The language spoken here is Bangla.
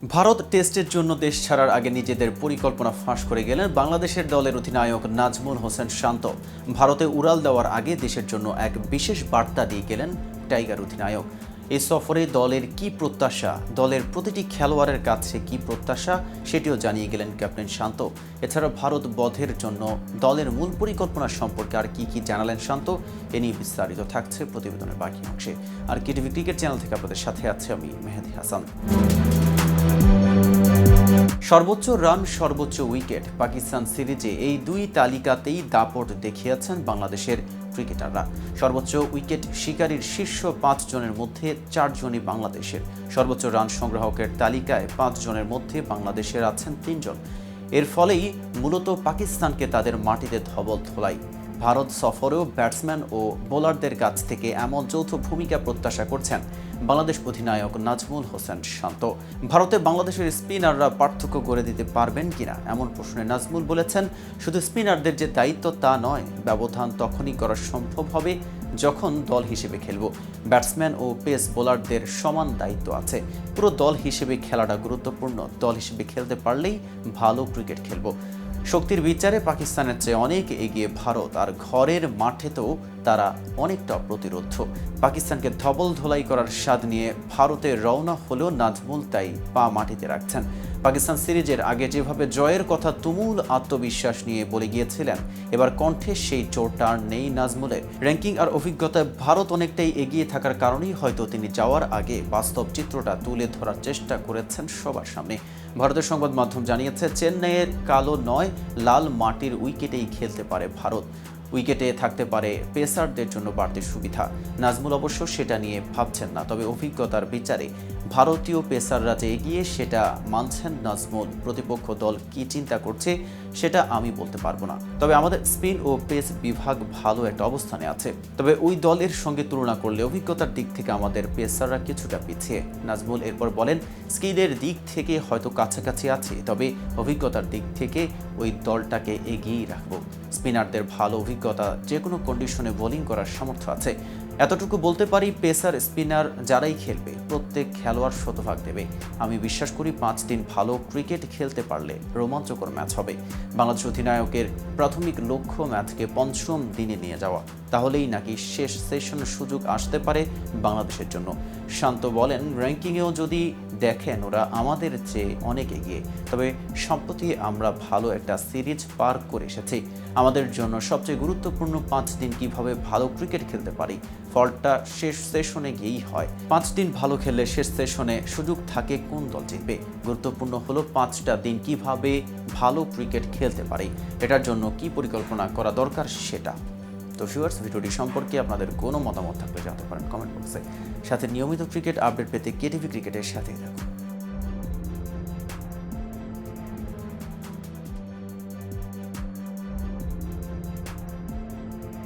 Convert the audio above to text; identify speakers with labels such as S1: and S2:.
S1: ভারত টেস্টের জন্য দেশ ছাড়ার আগে নিজেদের পরিকল্পনা ফাঁস করে গেলেন বাংলাদেশের দলের অধিনায়ক নাজমুল হোসেন শান্ত। ভারতে উড়াল দেওয়ার আগে দেশের জন্য এক বিশেষ বার্তা দিয়ে গেলেন টাইগার অধিনায়ক। এই সফরে দলের কি প্রত্যাশা, দলের প্রতিটি খেলোয়াড়ের কাছে কি প্রত্যাশা, সেটিও জানিয়ে গেলেন ক্যাপ্টেন শান্ত। এছাড়া ভারত বধের জন্য দলের মূল পরিকল্পনা সম্পর্কে আর কি জানালেন শান্ত, এ নিয়ে বিস্তারিত থাকছে প্রতিবেদনের বাকি অংশে। আর কেটিভি ক্রিকেট চ্যানেল থেকে আপনাদের সাথে আছে আমি মেহেদি হাসান। সর্বোচ্চ রান, সর্বোচ্চ উইকেট, পাকিস্তান সিরিজে এই দুই তালিকাতেই দাপট দেখিয়েছেন বাংলাদেশের ক্রিকেটাররা। সর্বোচ্চ উইকেট শিকারীর শীর্ষ 5 জনের মধ্যে 4 জনই বাংলাদেশের। সর্বোচ্চ রান সংগ্রাহকের তালিকায় 5 জনের মধ্যে বাংলাদেশের আছেন 3 জন। এর ফলেই মূলত পাকিস্তানকে তাদের মাটিতে ধবল ধোলাই। ভারত সফরেও ব্যাটসম্যান ও বোলারদের কাছ থেকে এমন যৌথ ভূমিকা প্রত্যাশা করছেন বাংলাদেশ অধিনায়ক নাজমুল হোসেন শান্ত। ভারতে বাংলাদেশের স্পিনাররা পার্থক্য গড়ে দিতে পারবেন কিনা এমন প্রশ্নে নাজমুল বলেছেন, শুধু স্পিনারদের যে দায়িত্ব তা নয়, ব্যবধান তখনই করা সম্ভব হবে যখন দল হিসেবে খেলব। ব্যাটসম্যান ও পেস বোলারদের সমান দায়িত্ব আছে। পুরো দল হিসেবে খেলাটা গুরুত্বপূর্ণ। দল হিসেবে খেলতে পারলেই ভালো ক্রিকেট খেলব। শক্তির বিচারে পাকিস্তানের চেয়ে অনেক এগিয়ে ভারত, আর ঘরের মাঠেতেও তারা অনেকটা প্রতিরোধ। পাকিস্তানকে ধবল ধোলাই করার স্বাদ নিয়ে ভারতে রওনা হলেও নাজমুল তাই পা মাটিতে রাখছেন। পাকিস্তান সিরিজের আগে যেভাবে জয়ের কথা তুমুল আত্মবিশ্বাস নিয়ে বলে গিয়েছিলেন, এবার কণ্ঠে সেই চোটটা আর নেই নাজমুলের। র্যাঙ্কিং আর অভিজ্ঞতায় ভারত অনেকটাই এগিয়ে থাকার কারণেই হয়তো তিনি যাওয়ার আগে বাস্তব চিত্রটা তুলে ধরার চেষ্টা করেছেন সবার সামনে। ভারতের সংবাদ মাধ্যম জানিয়েছে, চেন্নাইয়ের কালো নয় লাল মাটির উইকেটেই খেলতে পারে ভারত। উইকেটে থাকতে পারে পেসারদের জন্য বাড়তি সুবিধা। নাজমুল অবশ্য সেটা নিয়ে ভাবছেন না, তবে অভিজ্ঞতার বিচারে ভারতীয় পেসাররা যে এগিয়ে সেটা মানছেন নাজমুল। প্রতিপক্ষ দল কি চিন্তা করছে সেটা আমি বলতে পারবো না, তবে আমাদের স্পিন ও পেস বিভাগ ভালো একটা অবস্থানে আছে। তবে ওই দলের সঙ্গে তুলনা করলে অভিজ্ঞতার দিক থেকে আমাদের পেসাররা কিছুটা পিছিয়ে। নাজমুল এরপর বলেন, স্কিলের দিক থেকে হয়তো কাছাকাছি আছে, তবে অভিজ্ঞতার দিক থেকে ওই দলটাকে এগিয়েই রাখবো। স্পিনারদের ভালো অভিজ্ঞতা, যে কোনো কন্ডিশনে বোলিং করার সামর্থ্য আছে। এতটুকু বলতে পারি, পেসার স্পিনার যারাই খেলবে প্রত্যেক খেলোয়াড় শতভাগ দেবে। আমি বিশ্বাস করি 5 দিন ভালো ক্রিকেট খেলতে পারলে রোমাঞ্চকর ম্যাচ হবে। বাংলাদেশ অধিনায়কের প্রাথমিক লক্ষ্য ম্যাচকে 5ম দিনে নিয়ে যাওয়া, তাহলেই নাকি শেষ সেশনের সুযোগ আসতে পারে বাংলাদেশের জন্য। শান্ত বলেন, র্যাঙ্কিংয়েও যদি দেখেন ওরা আমাদের চেয়ে অনেক এগিয়ে, তবে সম্প্রতি আমরা ভালো একটা সিরিজ পার করে এসেছি। আমাদের জন্য সবচেয়ে গুরুত্বপূর্ণ 5 দিন কিভাবে ভালো ক্রিকেট খেলতে পারি, ফলটা শেষ সেশনে গিয়েই হয়। 5 দিন ভালো খেললে শেষ সেশনে সুযোগ থাকে কোন দল জিতবে। গুরুত্বপূর্ণ হলো 5টা দিন কিভাবে ভালো ক্রিকেট খেলতে পারি, এটার জন্য কি পরিকল্পনা করা দরকার সেটা। তো ভিউয়ার্স, ভিডিওটি সম্পর্কে আপনাদের কোনো মতামত থাকলে জানাতে পারেন কমেন্ট বক্সে। সাথে নিয়মিত ক্রিকেট আপডেট পেতে কেটিভি ক্রিকেটের সাথেই থাকুন।